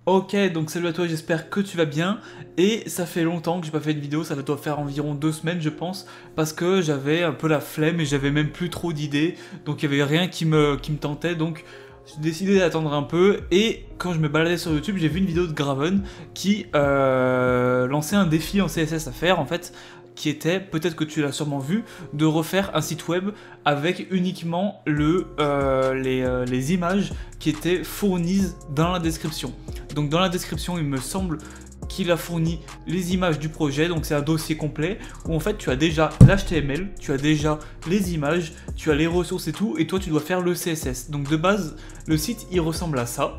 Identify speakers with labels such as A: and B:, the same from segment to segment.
A: Ok, donc salut à toi, j'espère que tu vas bien. Et ça fait longtemps que j'ai pas fait de vidéo, ça doit faire environ 2 semaines je pense, parce que j'avais un peu la flemme et j'avais même plus trop d'idées, donc il y avait rien qui me tentait, donc j'ai décidé d'attendre un peu. Et quand je me baladais sur YouTube, j'ai vu une vidéo de Graven qui lançait un défi en CSS à faire en fait, qui était, peut-être que tu l'as sûrement vu, de refaire un site web avec uniquement les images qui étaient fournies dans la description. Donc dans la description, il me semble qu'il a fourni les images du projet, donc c'est un dossier complet où en fait tu as déjà l'HTML, tu as déjà les images, tu as les ressources et tout, et toi tu dois faire le CSS. Donc de base, le site il ressemble à ça.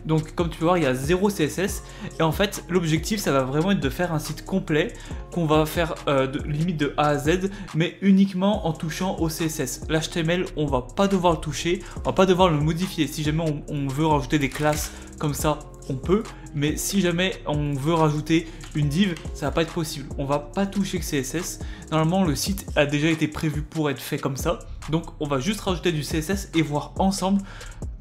A: Donc comme tu peux voir, il y a 0 CSS, et en fait l'objectif ça va vraiment être de faire un site complet qu'on va faire limite de A à Z, mais uniquement en touchant au CSS. L'HTML on va pas devoir le toucher, on va pas devoir le modifier. Si jamais on veut rajouter des classes comme ça, on peut, mais si jamais on veut rajouter une div, ça va pas être possible. On va pas toucher le CSS. Normalement le site a déjà été prévu pour être fait comme ça, donc on va juste rajouter du CSS et voir ensemble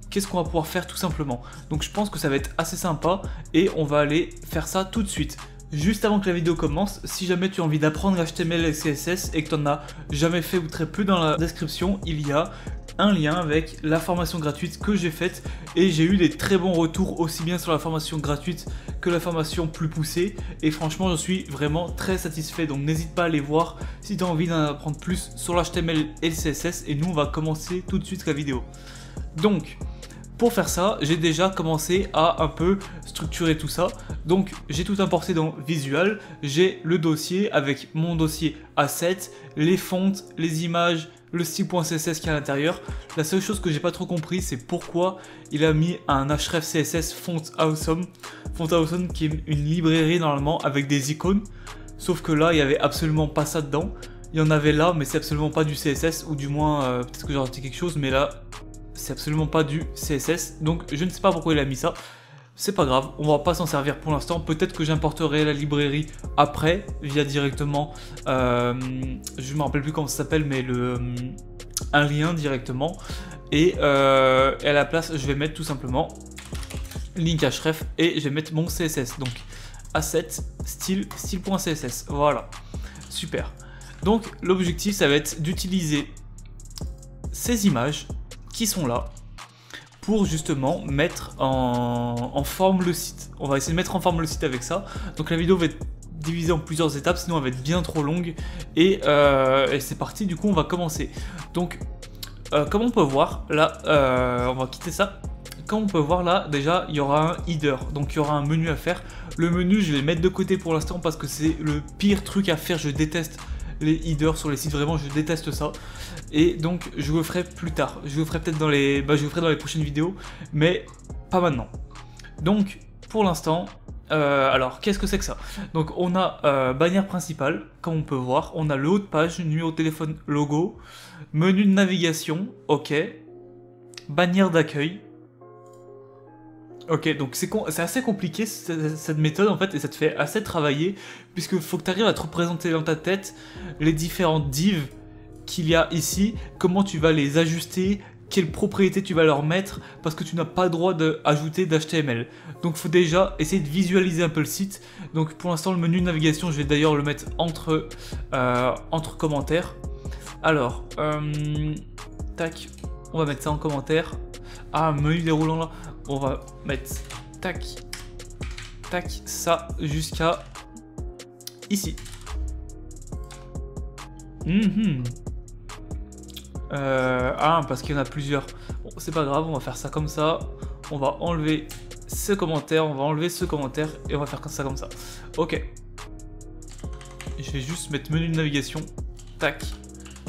A: qu'est-ce qu'on va pouvoir faire tout simplement. Donc je pense que ça va être assez sympa et on va aller faire ça tout de suite. Juste avant que la vidéo commence, si jamais tu as envie d'apprendre HTML et CSS et que tu n'en as jamais fait ou très peu, dans la description il y a un lien avec la formation gratuite que j'ai faite, et j'ai eu des très bons retours aussi bien sur la formation gratuite que la formation plus poussée, et franchement je suis vraiment très satisfait. Donc n'hésite pas à aller voir si tu as envie d'en apprendre plus sur l'HTML et le CSS, et nous on va commencer tout de suite la vidéo. Donc pour faire ça, j'ai déjà commencé à un peu structurer tout ça. Donc j'ai tout importé dans Visual, j'ai le dossier avec mon dossier Asset, les fontes, les images, le style.css qui est à l'intérieur. La seule chose que j'ai pas trop compris, c'est pourquoi il a mis un href CSS Font Awesome. Font Awesome qui est une librairie normalement avec des icônes, sauf que là il y avait absolument pas ça dedans. Il y en avait là, mais c'est absolument pas du CSS, ou du moins peut-être que j'ai raté quelque chose, mais là c'est absolument pas du CSS, donc je ne sais pas pourquoi il a mis ça. C'est pas grave, on va pas s'en servir pour l'instant. Peut-être que j'importerai la librairie après via directement, je me rappelle plus comment ça s'appelle, mais un lien directement. Et à la place, je vais mettre tout simplement link href et je vais mettre mon CSS. Donc asset style.css. Voilà, super. Donc l'objectif, ça va être d'utiliser ces images qui sont là pour justement mettre en forme le site. On va essayer de mettre en forme le site avec ça. Donc la vidéo va être divisée en plusieurs étapes, sinon elle va être bien trop longue. Et c'est parti, du coup on va commencer. Donc comme on peut voir là, on va quitter ça. Comme on peut voir là, déjà il y aura un header, donc il y aura un menu à faire. Le menu je vais le mettre de côté pour l'instant parce que c'est le pire truc à faire. Je déteste les headers sur les sites, vraiment je déteste ça, et donc je le ferai plus tard. Je le ferai peut-être dans les je le ferai dans les prochaines vidéos, mais pas maintenant. Donc pour l'instant, alors qu'est-ce que c'est que ça? Donc on a bannière principale, comme on peut voir, on a le haut de page, numéro de téléphone, logo, menu de navigation, ok, bannière d'accueil. Ok, donc c'est assez compliqué cette méthode en fait, et ça te fait assez travailler, puisque faut que tu arrives à te représenter dans ta tête les différentes divs qu'il y a ici, comment tu vas les ajuster, quelles propriétés tu vas leur mettre, parce que tu n'as pas le droit d'ajouter d'HTML. Donc il faut déjà essayer de visualiser un peu le site. Donc pour l'instant le menu de navigation, je vais d'ailleurs le mettre entre commentaires. Alors, tac, on va mettre ça en commentaire. Ah, menu déroulant là. On va mettre tac, tac, ça jusqu'à ici. Parce qu'il y en a plusieurs. Bon, c'est pas grave, on va faire ça comme ça. On va enlever ce commentaire, on va enlever ce commentaire, et on va faire ça comme ça. Ok. Je vais juste mettre menu de navigation. Tac.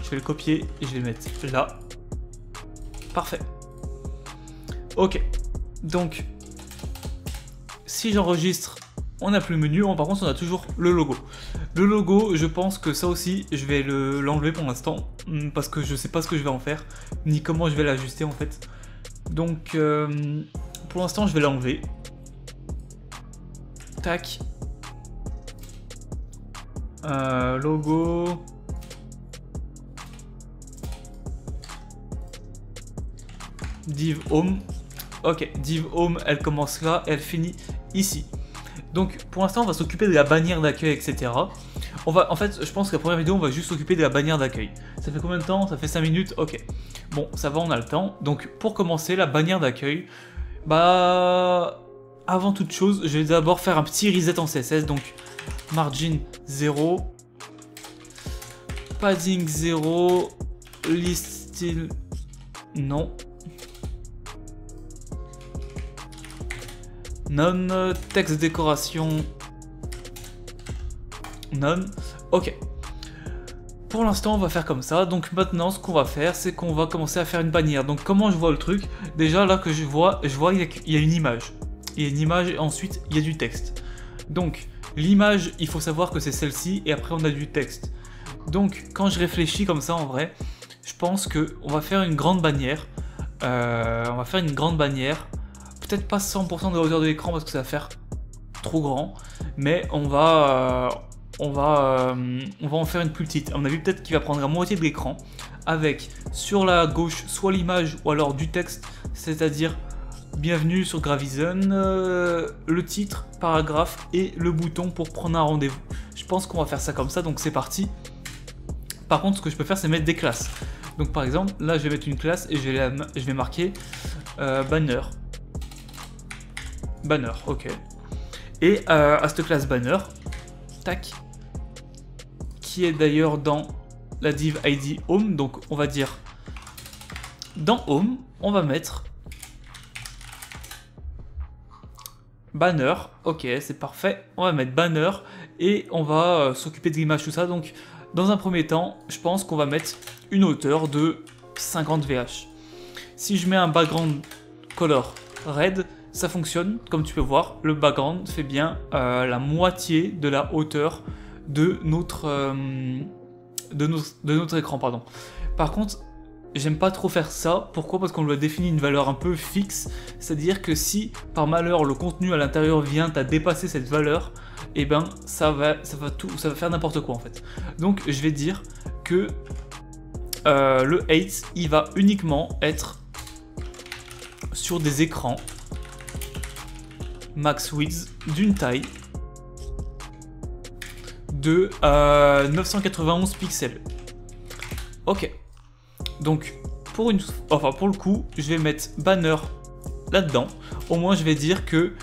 A: Je vais le copier et je vais le mettre là. Parfait. Ok. Donc, si j'enregistre, on n'a plus le menu. Par contre, on a toujours le logo. Le logo, je pense que ça aussi, je vais l'enlever pour l'instant, parce que je sais pas ce que je vais en faire, ni comment je vais l'ajuster en fait. Donc, pour l'instant, je vais l'enlever. Tac. Logo. Div Home. Ok, div home, elle commence là, elle finit ici. Donc pour l'instant on va s'occuper de la bannière d'accueil, etc. En fait, je pense que la première vidéo on va juste s'occuper de la bannière d'accueil. Ça fait combien de temps? Ça fait 5 minutes? Ok. Bon, ça va, on a le temps. Donc pour commencer, la bannière d'accueil, bah... Avant toute chose, je vais d'abord faire un petit reset en CSS. Donc margin 0, padding 0, list style non, none, texte décoration none. Ok. Pour l'instant, on va faire comme ça. Donc maintenant, ce qu'on va faire, c'est qu'on va commencer à faire une bannière. Donc comment je vois le truc? Déjà là que je vois il y a une image. Il y a une image et ensuite il y a du texte. Donc l'image, il faut savoir que c'est celle-ci et après on a du texte. Donc quand je réfléchis comme ça en vrai, je pense que on va faire une grande bannière. Peut-être pas 100% de la hauteur de l'écran parce que ça va faire trop grand, mais on va en faire une plus petite. On a vu peut-être qu'il va prendre la moitié de l'écran avec sur la gauche soit l'image ou alors du texte, c'est-à-dire bienvenue sur Gravizen, le titre, paragraphe et le bouton pour prendre un rendez-vous. Je pense qu'on va faire ça comme ça, donc c'est parti. Par contre, ce que je peux faire, c'est mettre des classes. Donc par exemple, là je vais mettre une classe et je vais marquer banner. Banner, ok. Et à cette classe banner, tac, qui est d'ailleurs dans la div ID home, donc on va dire dans home, on va mettre banner, ok, c'est parfait, on va mettre banner et on va s'occuper de l'image, tout ça. Donc dans un premier temps, je pense qu'on va mettre une hauteur de 50 VH. Si je mets un background color red, ça fonctionne, comme tu peux voir, le background fait bien la moitié de la hauteur de notre écran, pardon. Par contre, j'aime pas trop faire ça. Pourquoi? Parce qu'on lui a défini une valeur un peu fixe, c'est-à-dire que si par malheur le contenu à l'intérieur vient à dépasser cette valeur, et ben ça va faire n'importe quoi en fait. Donc je vais dire que le height, il va uniquement être sur des écrans max width d'une taille de 991 pixels. Ok. Donc pour le coup, je vais mettre banner là-dedans. Au moins je vais dire que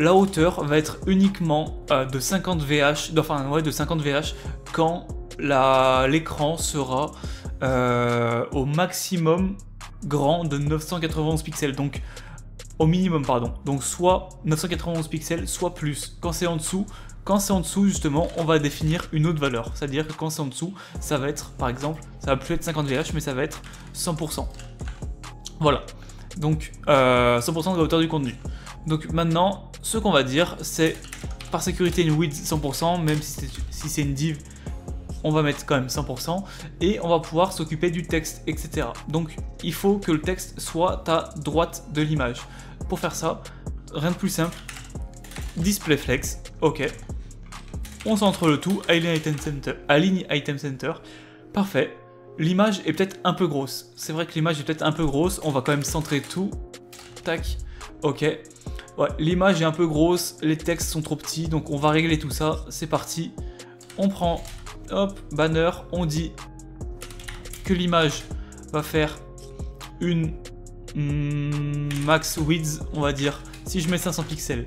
A: la hauteur va être uniquement de 50 VH, de 50 VH quand l'écran sera au maximum grand de 991 pixels. Donc au minimum, pardon. Donc soit 991 pixels, soit plus. Quand c'est en dessous, justement, on va définir une autre valeur. C'est-à-dire que quand c'est en dessous, ça va être, par exemple, ça va plus être 50 VH, mais ça va être 100%. Voilà. Donc 100% de la hauteur du contenu. Donc maintenant, ce qu'on va dire, c'est par sécurité une width 100%, même si c'est une div, on va mettre quand même 100%, et on va pouvoir s'occuper du texte, etc. Donc il faut que le texte soit à droite de l'image. Pour faire ça, rien de plus simple, display flex, ok. On centre le tout, aligne item center, parfait. L'image est peut-être un peu grosse, c'est vrai que l'image est peut-être un peu grosse, on va quand même centrer tout, tac, ok. Ouais, l'image est un peu grosse, les textes sont trop petits, donc on va régler tout ça, c'est parti. On prend, hop, banner, on dit que l'image va faire une max width, on va dire, si je mets 500 pixels,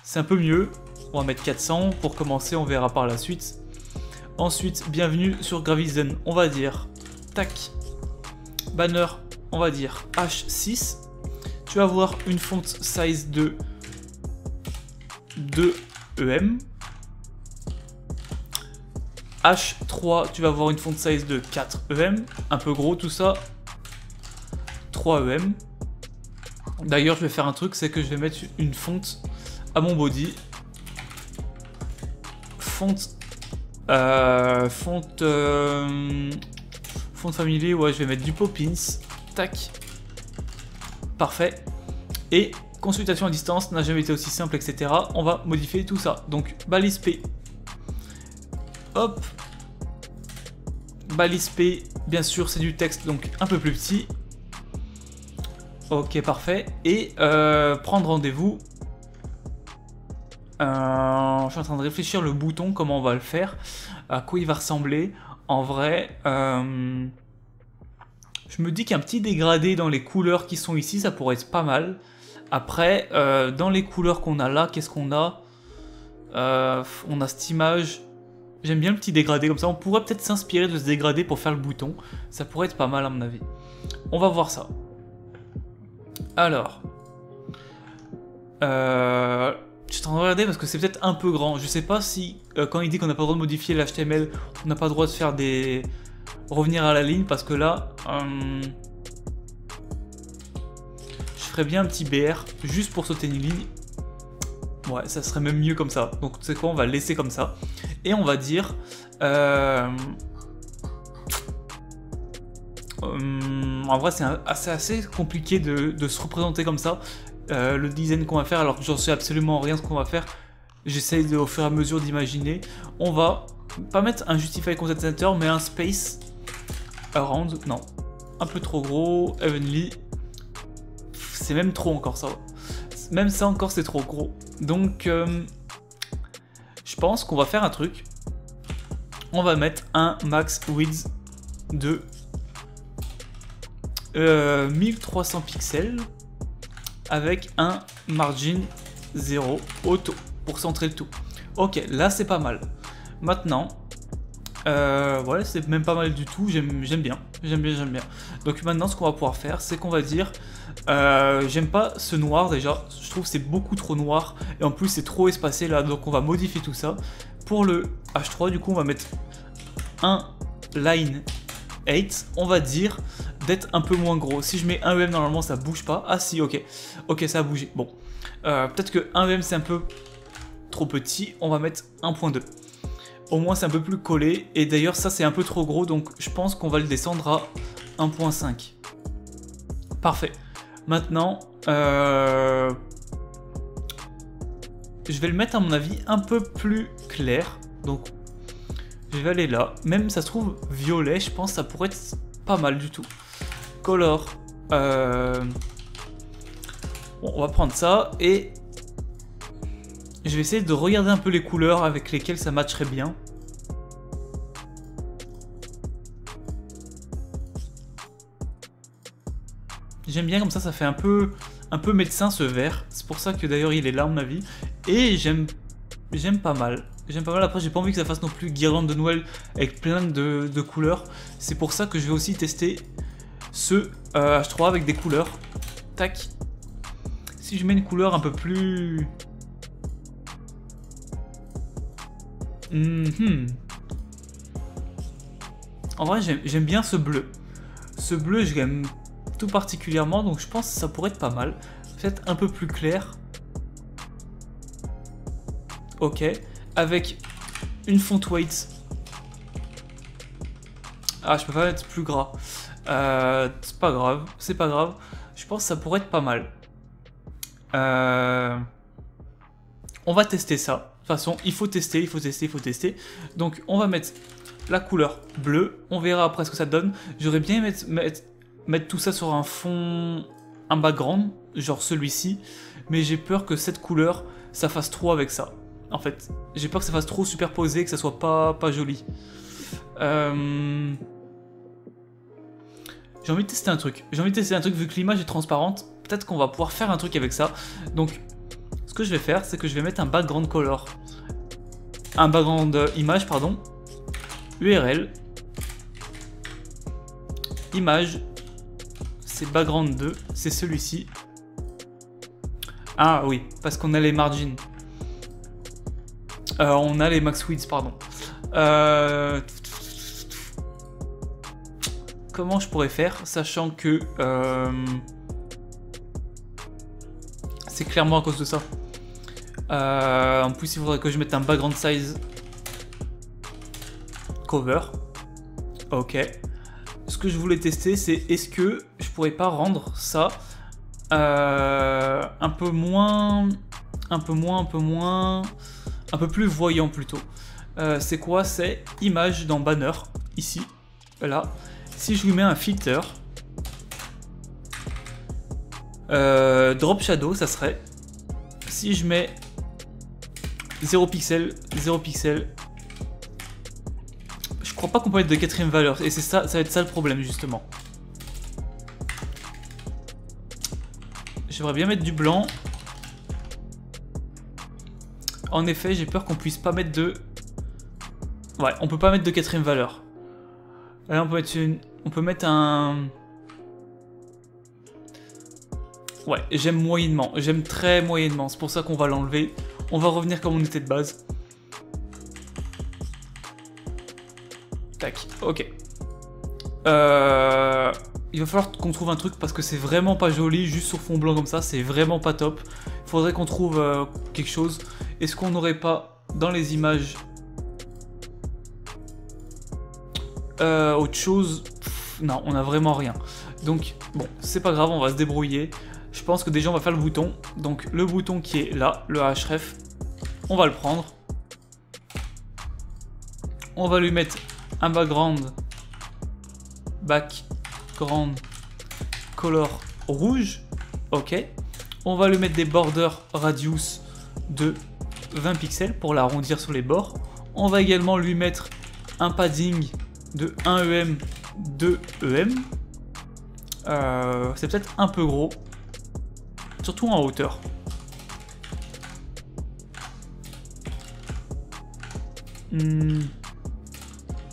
A: c'est un peu mieux, on va mettre 400 pour commencer, on verra par la suite. Ensuite, bienvenue sur Gravizen, on va dire, tac, banner, on va dire H6, tu vas avoir une font size de 2 EM, H3, tu vas avoir une font size de 4 EM, un peu gros tout ça, 3 EM. D'ailleurs, je vais faire un truc, c'est que je vais mettre une fonte à mon body. Fonte family, ouais, je vais mettre du Poppins. Tac. Parfait. Et consultation à distance n'a jamais été aussi simple, etc. On va modifier tout ça. Donc, balise P. Hop. Balise P, bien sûr, c'est du texte, donc un peu plus petit. Ok, parfait. Et prendre rendez-vous. Je suis en train de réfléchir le bouton, comment on va le faire, à quoi il va ressembler. En vrai, je me dis qu'un petit dégradé dans les couleurs qui sont ici, ça pourrait être pas mal. Après, dans les couleurs qu'on a là, qu'est-ce qu'on a? On a cette image. J'aime bien le petit dégradé comme ça. On pourrait peut-être s'inspirer de ce dégradé pour faire le bouton. Ça pourrait être pas mal à mon avis. On va voir ça. Alors. Je suis en train de regarder parce que c'est peut-être un peu grand. Je sais pas si quand il dit qu'on n'a pas le droit de modifier l'HTML, on n'a pas le droit de faire des... revenir à la ligne parce que là... je ferais bien un petit BR juste pour sauter une ligne. Ouais, ça serait même mieux comme ça. Donc tu sais quoi, on va le laisser comme ça. Et on va dire... en vrai, c'est assez compliqué de se représenter comme ça. Le design qu'on va faire, alors que j'en sais absolument rien ce qu'on va faire. J'essaye au fur et à mesure d'imaginer. On va pas mettre un Justify Content Center, mais un space around. Non, un peu trop gros. Heavenly. C'est même trop encore ça. Même ça encore, c'est trop gros. Donc, je pense qu'on va faire un truc. On va mettre un max width de 1300 pixels avec un margin 0 auto pour centrer le tout. Ok, là c'est pas mal. Maintenant, voilà, c'est même pas mal du tout. J'aime bien. Donc maintenant, ce qu'on va pouvoir faire, c'est qu'on va dire, j'aime pas ce noir déjà. Je trouve que c'est beaucoup trop noir et en plus c'est trop espacé là. Donc on va modifier tout ça. Pour le H3, du coup, on va mettre un line 8. On va dire d'être un peu moins gros. Si je mets 1 EM, normalement ça bouge pas. Ah si, ok. Ok, ça a bougé. Bon. Peut-être que 1 EM c'est un peu trop petit. On va mettre 1.2. Au moins c'est un peu plus collé. Et d'ailleurs ça c'est un peu trop gros. Donc je pense qu'on va le descendre à 1.5. Parfait. Maintenant, je vais le mettre à mon avis un peu plus clair. Donc je vais aller là. Même ça se trouve violet, je pense que ça pourrait être pas mal du tout. Color. Bon, on va prendre ça et je vais essayer de regarder un peu les couleurs avec lesquelles ça matcherait bien. J'aime bien comme ça fait un peu médecin ce vert. C'est pour ça que d'ailleurs il est là à mon avis. Et j'aime pas mal. Après j'ai pas envie que ça fasse non plus guirlande de Noël avec plein de couleurs. C'est pour ça que je vais aussi tester ce H3 avec des couleurs. Tac. Si je mets une couleur un peu plus... En vrai j'aime bien ce bleu. Ce bleu je l'aime tout particulièrement, donc je pense que ça pourrait être pas mal. Peut-être un peu plus clair. Ok. Avec une font weight. Ah, je peux pas mettre plus gras. C'est pas grave. Je pense que ça pourrait être pas mal. On va tester ça. De toute façon, il faut tester. Donc, on va mettre la couleur bleue. On verra après ce que ça donne. J'aurais bien mettre tout ça sur un fond, un background, genre celui-ci. Mais j'ai peur que cette couleur, ça fasse trop avec ça. En fait, j'ai peur que ça fasse trop superposé, que ça soit pas joli. J'ai envie de tester un truc. Vu que l'image est transparente. Peut-être qu'on va pouvoir faire un truc avec ça. Donc, ce que je vais faire, c'est que je vais mettre un background color. Un background image, pardon. URL. Image. C'est background 2. C'est celui-ci. Ah oui, parce qu'on a les margins. On a les max width, pardon. Comment je pourrais faire, sachant que c'est clairement à cause de ça. En plus, il faudrait que je mette un background size cover. Ok. Ce que je voulais tester, c'est est-ce que je pourrais pas rendre ça un peu plus voyant plutôt. C'est quoi? C'est image dans banner, ici, là. Si je lui mets un filter, drop shadow, ça serait. Si je mets 0 pixels, 0 pixels. Je crois pas qu'on peut mettre de quatrième valeur, et c'est ça, ça va être ça le problème justement. J'aimerais bien mettre du blanc. En effet, j'ai peur qu'on puisse pas mettre de... Ouais, on peut pas mettre de quatrième valeur. Là, on peut mettre un... Ouais, j'aime moyennement. J'aime très moyennement. C'est pour ça qu'on va l'enlever. On va revenir comme on était de base. Tac, ok. Il va falloir qu'on trouve un truc parce que c'est vraiment pas joli. Juste sur fond blanc comme ça, c'est vraiment pas top. Il faudrait qu'on trouve quelque chose. Est-ce qu'on n'aurait pas dans les images autre chose? Non, on a vraiment rien. Donc, bon, c'est pas grave, on va se débrouiller. Je pense que déjà on va faire le bouton. Donc le bouton qui est là, le href, on va le prendre. On va lui mettre un background color rouge. Ok. On va lui mettre des borders radius de 20 pixels pour l'arrondir sur les bords. On va également lui mettre un padding de 1 EM, 2 EM. C'est peut-être un peu gros. Surtout en hauteur. Hmm.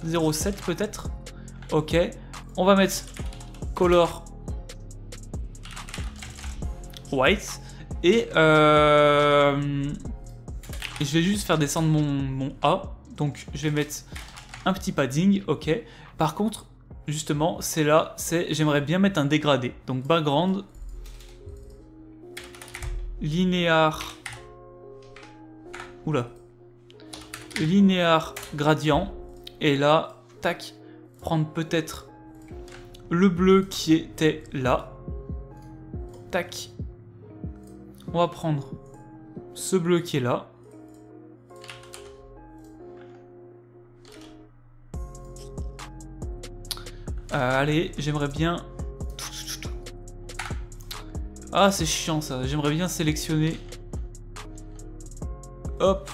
A: 0,7 peut-être. Ok. On va mettre color white. Et je vais juste faire descendre mon A. Donc je vais mettre un petit padding. Ok. Par contre, justement, c'est là. J'aimerais bien mettre un dégradé. Donc background. Linéaire. Oula. Linéaire gradient. Et là, tac. Prendre peut-être le bleu qui était là. Tac. On va prendre ce bleu qui est là. Allez, j'aimerais bien... Ah, c'est chiant ça. J'aimerais bien sélectionner. Hop.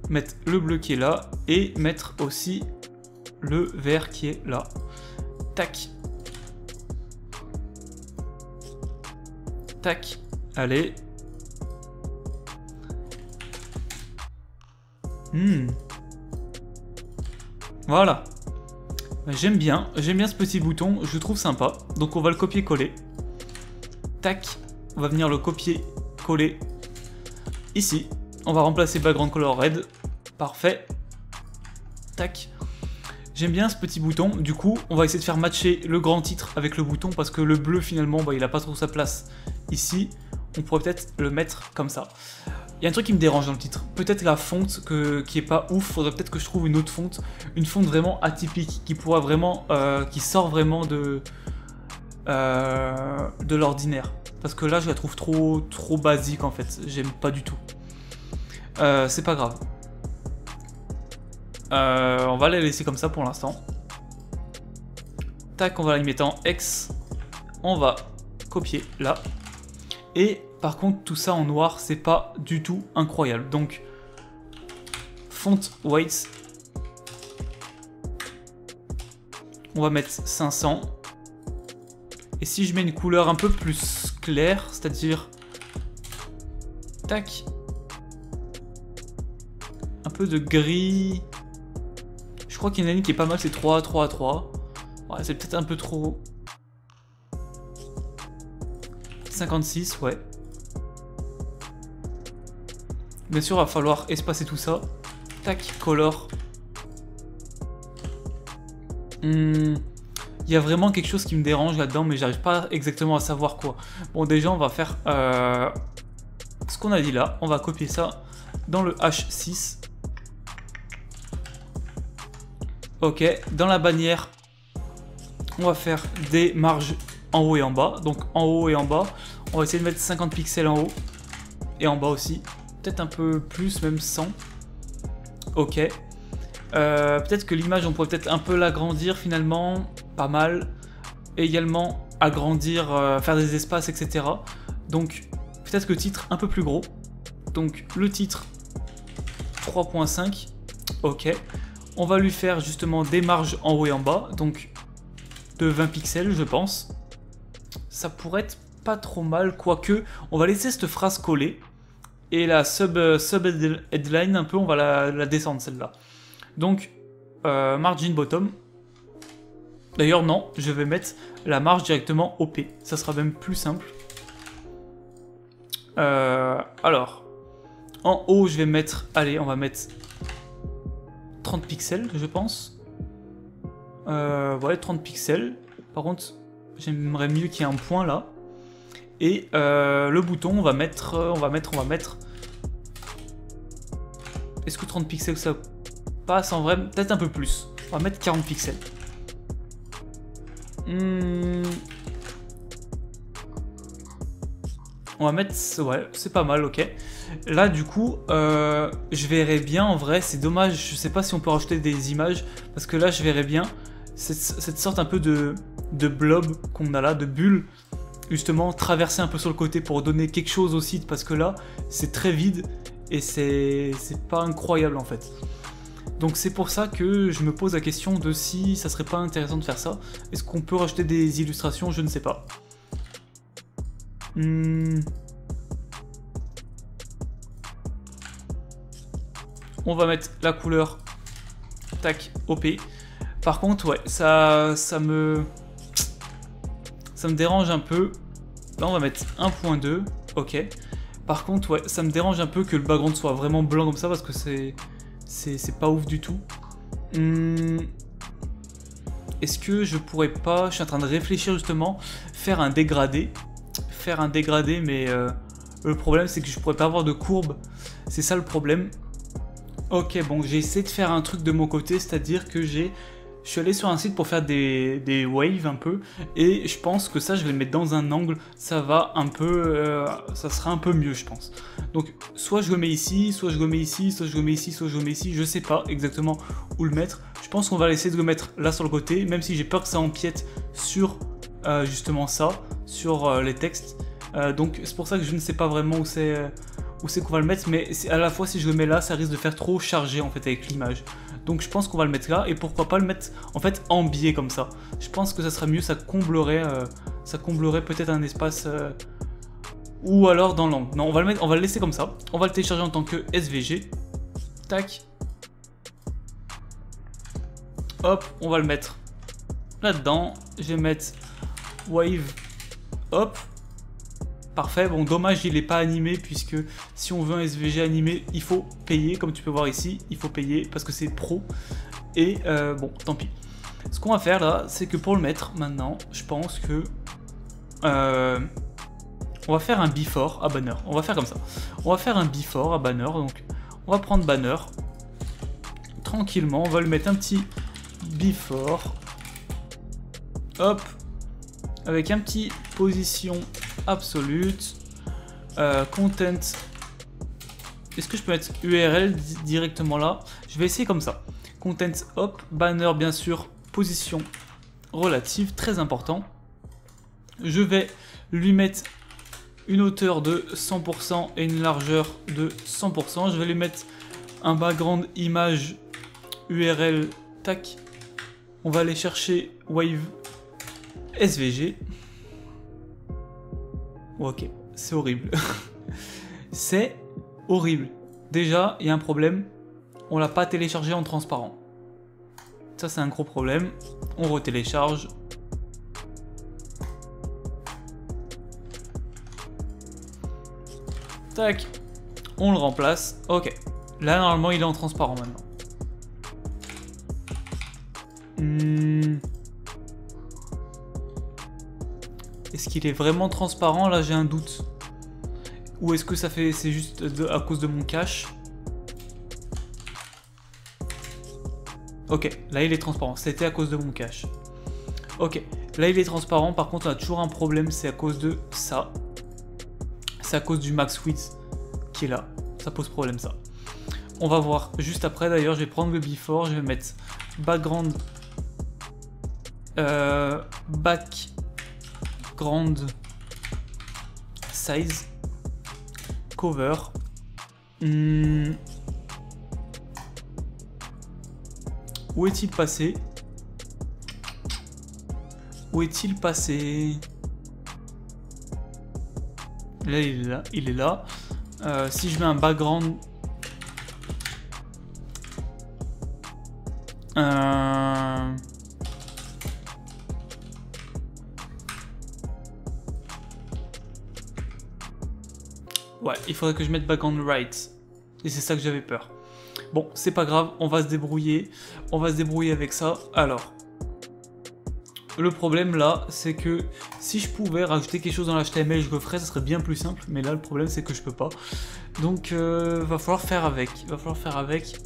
A: Mettre le bleu qui est là. Et mettre aussi le vert qui est là. Tac. Tac. Allez. Voilà. J'aime bien ce petit bouton, je le trouve sympa. Donc on va le copier-coller. Tac. On va venir le copier-coller ici. On va remplacer background color red. Parfait. Tac. J'aime bien ce petit bouton. Du coup, on va essayer de faire matcher le grand titre avec le bouton parce que le bleu finalement, bah, il n'a pas trop sa place ici. On pourrait peut-être le mettre comme ça. Il y a un truc qui me dérange dans le titre. Peut-être la fonte qui est pas ouf. Faudrait peut-être que je trouve une autre fonte. Une fonte vraiment atypique qui pourra vraiment, qui sort vraiment de l'ordinaire. Parce que là, je la trouve trop basique en fait. J'aime pas du tout. C'est pas grave. On va la laisser comme ça pour l'instant. Tac, on va la mettre en X. On va copier là. Et par contre, tout ça en noir, c'est pas du tout incroyable. Donc, font weight. On va mettre 500. Et si je mets une couleur un peu plus claire, c'est-à-dire... Tac. Un peu de gris. Je crois qu'il y en a une qui est pas mal, c'est 3, 3, 3. Ouais, c'est peut-être un peu trop... 56, ouais. Bien sûr, il va falloir espacer tout ça. Tac, color. Il y a vraiment quelque chose qui me dérange là-dedans, mais j'arrive pas exactement à savoir quoi. Bon, déjà, on va faire ce qu'on a dit là. On va copier ça dans le H6. Ok, dans la bannière, on va faire des marges en haut et en bas. Donc en haut et en bas, on va essayer de mettre 50 pixels en haut et en bas aussi. Peut-être un peu plus, même 100. Ok. Peut-être que l'image, on pourrait peut-être un peu l'agrandir finalement. Pas mal. Et également agrandir, faire des espaces, etc. Donc peut-être que le titre un peu plus gros. Donc le titre, 3.5. Ok. On va lui faire justement des marges en haut et en bas. Donc de 20 pixels, je pense. Ça pourrait être pas trop mal. Quoique, on va laisser cette phrase coller. Et la sub-headline, un peu, on va la descendre celle-là. Donc, margin bottom. D'ailleurs, non, je vais mettre la marge directement OP. Ça sera même plus simple. Alors, en haut, je vais mettre... Allez, on va mettre 30 pixels, je pense. Ouais, 30 pixels. Par contre, j'aimerais mieux qu'il y ait un point là. Et le bouton, on va mettre... Est-ce que 30 pixels, ça passe en vrai? Peut-être un peu plus. On va mettre 40 pixels. On va mettre... Ouais, c'est pas mal, ok. Là, du coup, je verrai bien, en vrai, c'est dommage, je sais pas si on peut rajouter des images, parce que là, je verrai bien cette sorte un peu de blob qu'on a là, de bulle, justement, traverser un peu sur le côté pour donner quelque chose au site, parce que là, c'est très vide, et c'est pas incroyable, en fait. Donc c'est pour ça que je me pose la question de si ça serait pas intéressant de faire ça. Est-ce qu'on peut rajouter des illustrations? Je ne sais pas. On va mettre la couleur tac OP. Par contre, ouais, ça me dérange un peu. Là, on va mettre 1.2. Ok. Par contre, ouais, ça me dérange un peu que le background soit vraiment blanc comme ça parce que c'est pas ouf du tout. Est-ce que je pourrais pas, je suis en train de réfléchir justement, faire un dégradé. Mais le problème c'est que je pourrais pas avoir de courbe. C'est ça le problème. Ok, bon, j'ai essayé de faire un truc de mon côté, c'est-à-dire que je suis allé sur un site pour faire des waves un peu, et je pense que ça, je vais le mettre dans un angle, ça va un peu, ça sera un peu mieux, je pense. Donc, soit je le mets ici, soit je le mets ici, soit je le mets ici, soit je le mets ici, je sais pas exactement où le mettre. Je pense qu'on va essayer de le mettre là sur le côté, même si j'ai peur que ça empiète sur justement ça, sur les textes. Donc, c'est pour ça que je ne sais pas vraiment où c'est qu'on va le mettre, mais à la fois si je le mets là, ça risque de faire trop chargé en fait avec l'image. Donc je pense qu'on va le mettre là, et pourquoi pas le mettre en fait en biais comme ça. Je pense que ça serait mieux, ça comblerait peut-être un espace, ou alors dans l'angle. Non, on va le laisser comme ça. On va le télécharger en tant que SVG. Tac. Hop, on va le mettre là-dedans. Je vais mettre wave. Hop. Parfait, bon dommage il n'est pas animé puisque si on veut un SVG animé il faut payer, comme tu peux voir ici, il faut payer parce que c'est pro et bon tant pis. Ce qu'on va faire là c'est que pour le mettre maintenant je pense que on va faire un before à banner, on va faire comme ça. On va faire un before à banner, donc on va prendre banner tranquillement, on va lui mettre un petit before, hop, avec un petit position absolute, content. Est-ce que je peux mettre URL directement là? Je vais essayer comme ça. Content, hop, banner bien sûr, position relative, très important. Je vais lui mettre une hauteur de 100% et une largeur de 100%. Je vais lui mettre un background image URL, tac. On va aller chercher Wave SVG. Ok, c'est horrible. C'est horrible. Déjà, il y a un problème. On l'a pas téléchargé en transparent. Ça, c'est un gros problème. On retélécharge. Tac. On le remplace. Ok. Là, normalement, il est en transparent maintenant. Est-ce qu'il est vraiment transparent? Là, j'ai un doute. Ou est-ce que c'est juste à cause de mon cache? Ok, là il est transparent. C'était à cause de mon cache. Ok, là il est transparent. Par contre, on a toujours un problème. C'est à cause de ça. C'est à cause du max width qui est là. Ça pose problème, ça. On va voir juste après. D'ailleurs, je vais prendre le before. Je vais mettre background. Background size. Cover. Où est-il passé? Où est-il passé? Là, il est là. Il est là. Si je mets un background... Ouais, il faudrait que je mette background right. Et c'est ça que j'avais peur. Bon, c'est pas grave, on va se débrouiller. On va se débrouiller avec ça. Alors, le problème là, c'est que si je pouvais rajouter quelque chose dans l'HTML, je le ferais, ça serait bien plus simple. Mais là, le problème, c'est que je peux pas. Donc, va falloir faire avec. Va falloir faire avec.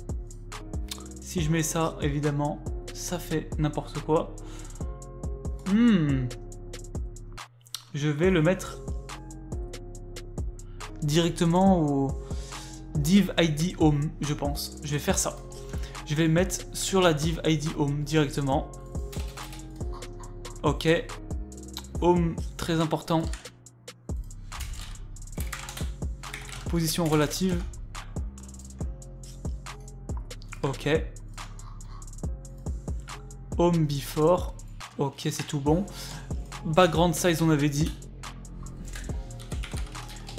A: Si je mets ça, évidemment, ça fait n'importe quoi. Je vais le mettre directement au div ID home, je pense. Je vais faire ça. Je vais le mettre sur la div ID home directement. Ok. Home, très important. Position relative. Ok. Home before. Ok, c'est tout bon. Background size, on avait dit.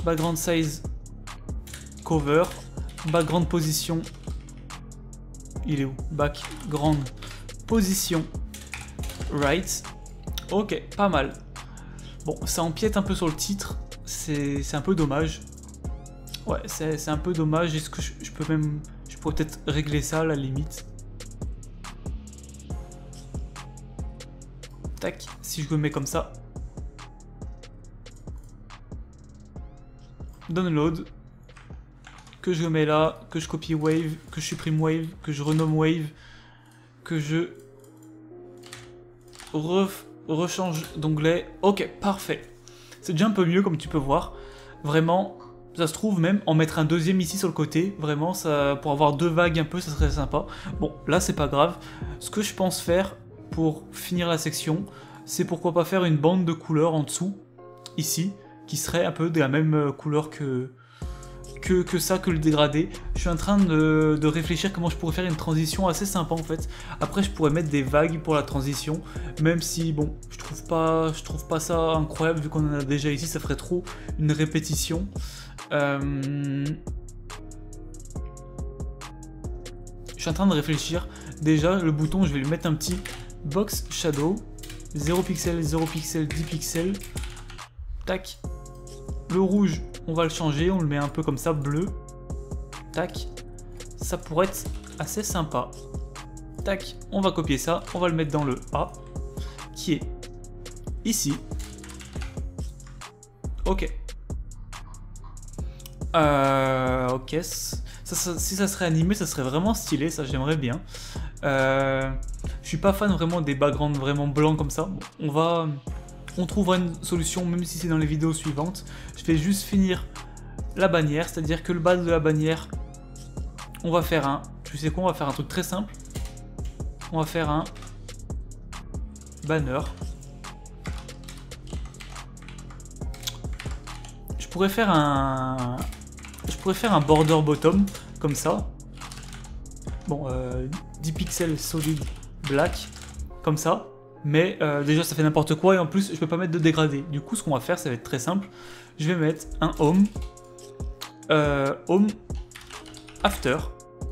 A: Background size cover. Background position. Il est où? Background position right. Ok, pas mal. Bon, ça empiète un peu sur le titre. C'est un peu dommage. Ouais, c'est un peu dommage. Est-ce que je peux même... Je pourrais peut-être régler ça à la limite. Tac, si je le mets comme ça. Download. Que je le mets là, que je copie Wave, que je supprime Wave, que je renomme Wave, que je rechange d'onglet. Ok, parfait. C'est déjà un peu mieux comme tu peux voir. Vraiment, ça se trouve même en mettre un deuxième ici sur le côté. Vraiment, ça, pour avoir deux vagues un peu, ça serait sympa. Bon, là c'est pas grave. Ce que je pense faire pour finir la section, c'est pourquoi pas faire une bande de couleurs en dessous, ici, qui serait un peu de la même couleur que le dégradé. Je suis en train de réfléchir comment je pourrais faire une transition assez sympa en fait. Après je pourrais mettre des vagues pour la transition, même si bon, je trouve pas ça incroyable vu qu'on en a déjà ici, ça ferait trop une répétition. Je suis en train de réfléchir. Déjà le bouton, je vais lui mettre un petit box shadow, 0 pixels, 0 pixels, 10 pixels. Tac. Le rouge, on va le changer, on le met un peu comme ça, bleu. Tac. Ça pourrait être assez sympa. Tac, on va copier ça, on va le mettre dans le A, qui est ici. Ok. Ok. Si ça serait animé, ça serait vraiment stylé, ça j'aimerais bien. Je suis pas fan vraiment des backgrounds vraiment blancs comme ça. Bon, on trouvera une solution, même si c'est dans les vidéos suivantes. Je vais juste finir la bannière, c'est-à-dire que le bas de la bannière, on va faire un... Tu sais quoi, on va faire un truc très simple. On va faire un banner. Je pourrais faire un border bottom, comme ça. Bon, 10 pixels solid black, comme ça. Mais déjà ça fait n'importe quoi et en plus je peux pas mettre de dégradé. Du coup ce qu'on va faire, ça va être très simple. Je vais mettre un home. Home after.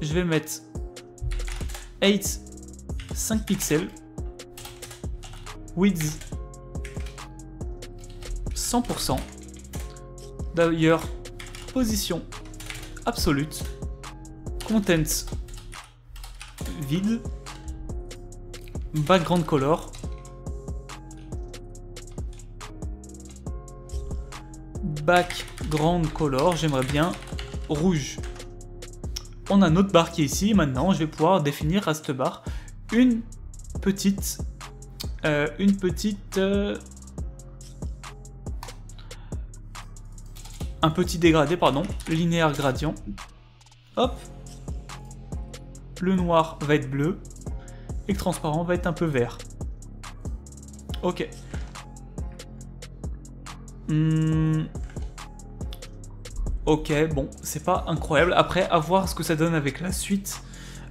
A: Je vais mettre 5 pixels. Width 100%. D'ailleurs, position absolute. Contents vide. Background color. Background color, j'aimerais bien rouge. On a notre barre qui est ici. Maintenant, je vais pouvoir définir à cette barre un petit dégradé, pardon, linéaire gradient. Hop. Le noir va être bleu et le transparent va être un peu vert. Ok. Ok, bon, c'est pas incroyable. Après, à voir ce que ça donne avec la suite.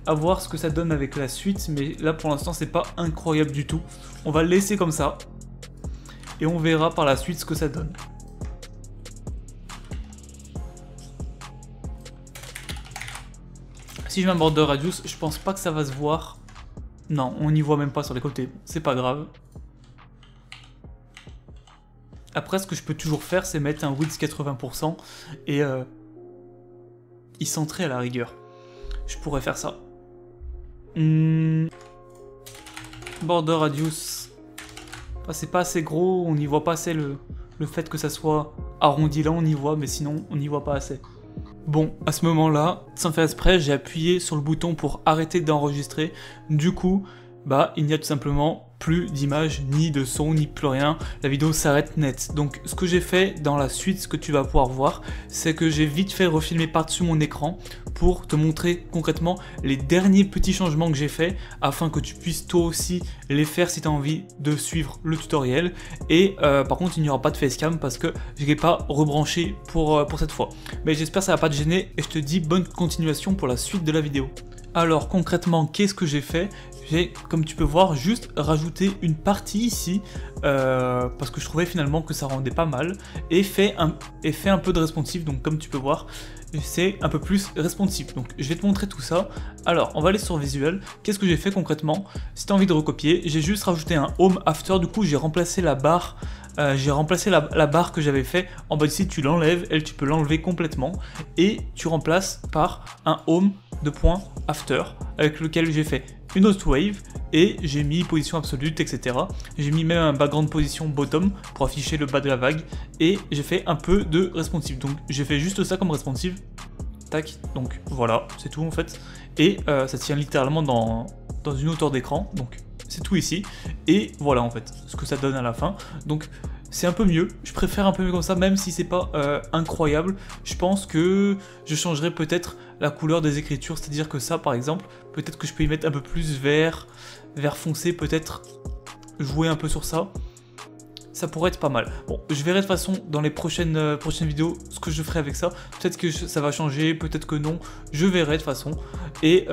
A: à voir ce que ça donne avec la suite, mais là pour l'instant c'est pas incroyable du tout. On va le laisser comme ça, et on verra par la suite ce que ça donne. Si je mets un border radius, je pense pas que ça va se voir. Non, on n'y voit même pas sur les côtés, c'est pas grave. Après, ce que je peux toujours faire, c'est mettre un width 80% et y centrer à la rigueur. Je pourrais faire ça. Border radius. Enfin, c'est pas assez gros, on n'y voit pas assez le fait que ça soit arrondi là, on y voit, mais sinon, on n'y voit pas assez. Bon, à ce moment-là, sans faire exprès, j'ai appuyé sur le bouton pour arrêter d'enregistrer. Du coup, bah, il n'y a tout simplement plus d'image, ni de son, ni plus rien. La vidéo s'arrête net. Donc, ce que j'ai fait dans la suite, ce que tu vas pouvoir voir, c'est que j'ai vite fait refilmer par-dessus mon écran pour te montrer concrètement les derniers petits changements que j'ai fait afin que tu puisses toi aussi les faire si tu as envie de suivre le tutoriel. Et par contre, il n'y aura pas de facecam parce que je ne l'ai pas rebranché pour cette fois. Mais j'espère que ça ne va pas te gêner et je te dis bonne continuation pour la suite de la vidéo. Alors concrètement, qu'est-ce que j'ai fait? J'ai, comme tu peux voir, juste rajouté une partie ici parce que je trouvais finalement que ça rendait pas mal et fait un peu de responsive. Donc comme tu peux voir, c'est un peu plus responsive. Donc je vais te montrer tout ça. Alors on va aller sur visuel. Qu'est-ce que j'ai fait concrètement? Si tu as envie de recopier, j'ai juste rajouté un home after. Du coup j'ai remplacé la barre. La barre que j'avais fait en bas ici, tu l'enlèves, elle tu peux l'enlever complètement et tu remplaces par un home de point after avec lequel j'ai fait une autre wave et j'ai mis position absolue, etc. J'ai mis même un background position bottom pour afficher le bas de la vague et j'ai fait un peu de responsive. Donc j'ai fait juste ça comme responsive. Tac, donc voilà, c'est tout en fait. Et ça tient littéralement dans une hauteur d'écran, donc c'est tout ici. Et voilà en fait, ce que ça donne à la fin. Donc c'est un peu mieux, je préfère un peu mieux comme ça, même si c'est pas incroyable. Je pense que je changerai peut-être la couleur des écritures, c'est-à-dire que ça par exemple, peut-être que je peux y mettre un peu plus vert foncé, peut-être jouer un peu sur ça. Ça pourrait être pas mal. Bon, je verrai de toute façon dans les prochaines vidéos ce que je ferai avec ça. Peut-être que ça va changer, peut-être que non. Je verrai de toute façon. Et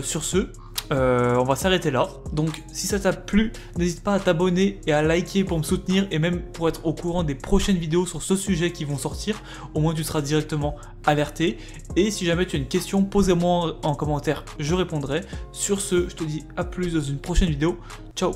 A: sur ce, on va s'arrêter là. Donc si ça t'a plu, n'hésite pas à t'abonner et à liker pour me soutenir et même pour être au courant des prochaines vidéos sur ce sujet qui vont sortir. Au moins tu seras directement alerté. Et si jamais tu as une question, posez-moi en commentaire, je répondrai. Sur ce, je te dis à plus dans une prochaine vidéo. Ciao!